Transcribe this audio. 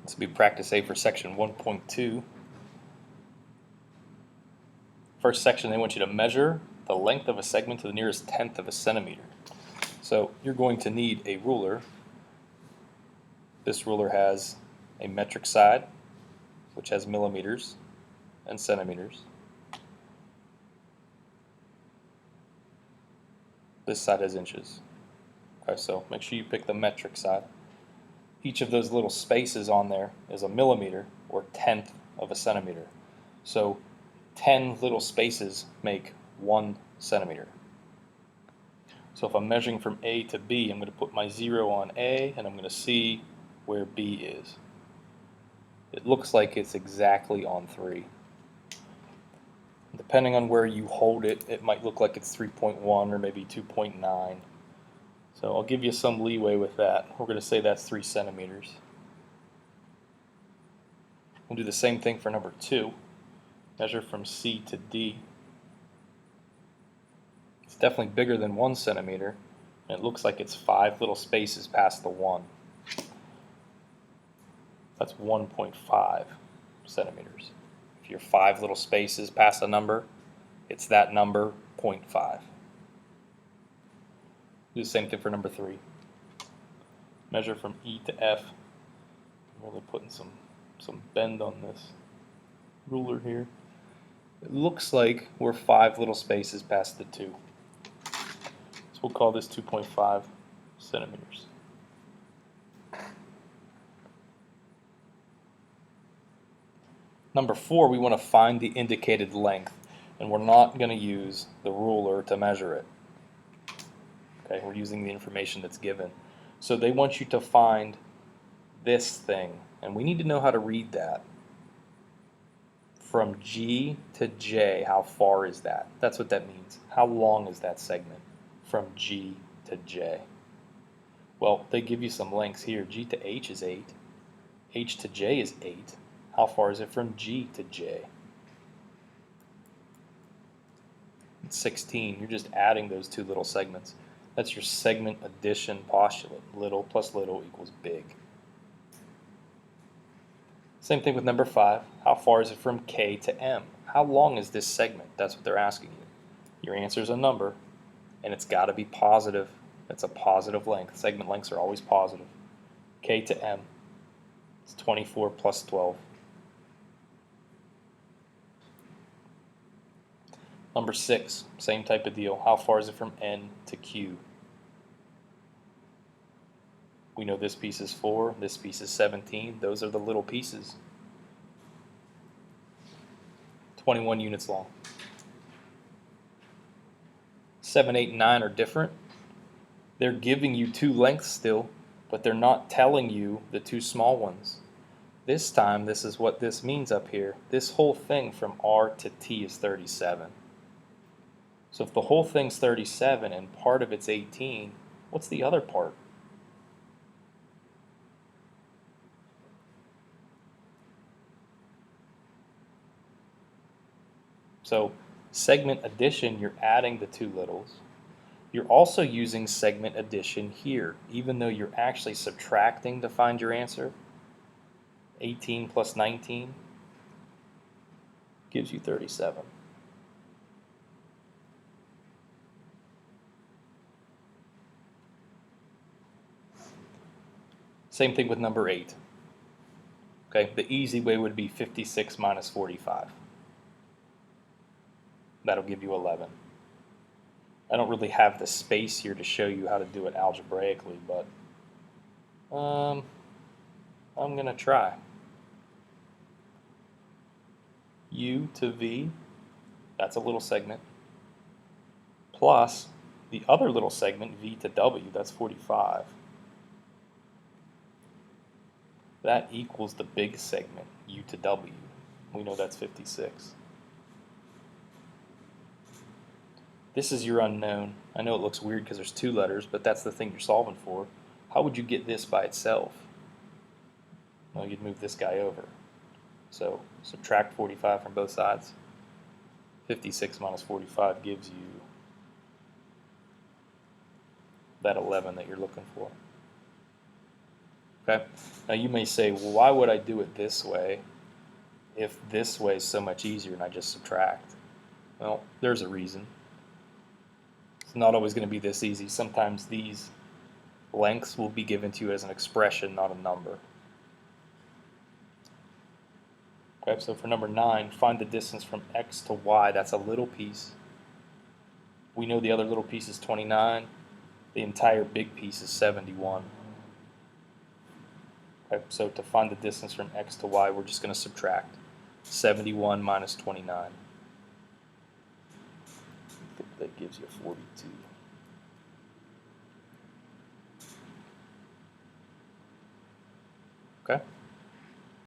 This will be practice A for section 1.2. First section, they want you to measure the length of a segment to the nearest tenth of a centimeter. So you're going to need a ruler. This ruler has a metric side, which has millimeters and centimeters. This side has inches. Okay, so make sure you pick the metric side. Each of those little spaces on there is a millimeter or tenth of a centimeter. So 10 little spaces make 1 centimeter. So if I'm measuring from A to B, I'm going to put my 0 on A and I'm going to see where B is. It looks like it's exactly on 3. Depending on where you hold it, it might look like it's 3.1 or maybe 2.9. So I'll give you some leeway with that. We're going to say that's 3 centimeters. We'll do the same thing for number 2. Measure from C to D. It's definitely bigger than 1 centimeter, and it looks like it's 5 little spaces past the 1. That's 1.5 centimeters. If you're 5 little spaces past a number, it's that number, 0.5. Do the same thing for number 3. Measure from E to F. I'm really putting some bend on this ruler here. It looks like we're 5 little spaces past the 2. So we'll call this 2.5 centimeters. Number 4, we want to find the indicated length, and we're not going to use the ruler to measure it. Okay, we're using the information that's given. So they want you to find this thing, and we need to know how to read that. From G to J, how far is that? That's what that means. How long is that segment from G to J? Well, they give you some lengths here. G to H is 8. H to J is 8. How far is it from G to J? It's 16. You're just adding those 2 little segments. That's your segment addition postulate. Little plus little equals big. Same thing with number 5. How far is it from K to M? How long is this segment? That's what they're asking you. Your answer is a number, and it's got to be positive. It's a positive length. Segment lengths are always positive. K to M. It's 24 plus 12. Number 6, same type of deal. How far is it from N to Q? We know this piece is 4, this piece is 17. Those are the little pieces. 21 units long. 7, 8, and 9 are different. They're giving you 2 lengths still, but they're not telling you the 2 small ones. This time, this is what this means up here. This whole thing from R to T is 37. So if the whole thing's 37 and part of it's 18, what's the other part? So segment addition, you're adding the 2 littles. You're also using segment addition here, even though you're actually subtracting to find your answer. 18 plus 19 gives you 37. Same thing with number 8. Okay, the easy way would be 56 minus 45. That'll give you 11. I don't really have the space here to show you how to do it algebraically, but I'm going to try. U to V, that's a little segment, plus the other little segment, V to W, that's 45. That equals the big segment, U to W. We know that's 56. This is your unknown. I know it looks weird because there's 2 letters, but that's the thing you're solving for. How would you get this by itself? Well, you'd move this guy over. So subtract 45 from both sides. 56 minus 45 gives you that 11 that you're looking for. Okay. Now you may say, well, why would I do it this way if this way is so much easier and I just subtract? Well, there's a reason. It's not always going to be this easy. Sometimes these lengths will be given to you as an expression, not a number. Okay, so for number 9, find the distance from x to y. That's a little piece. We know the other little piece is 29. The entire big piece is 71. Okay, so to find the distance from x to y, we're just going to subtract 71 minus 29. That gives you 42.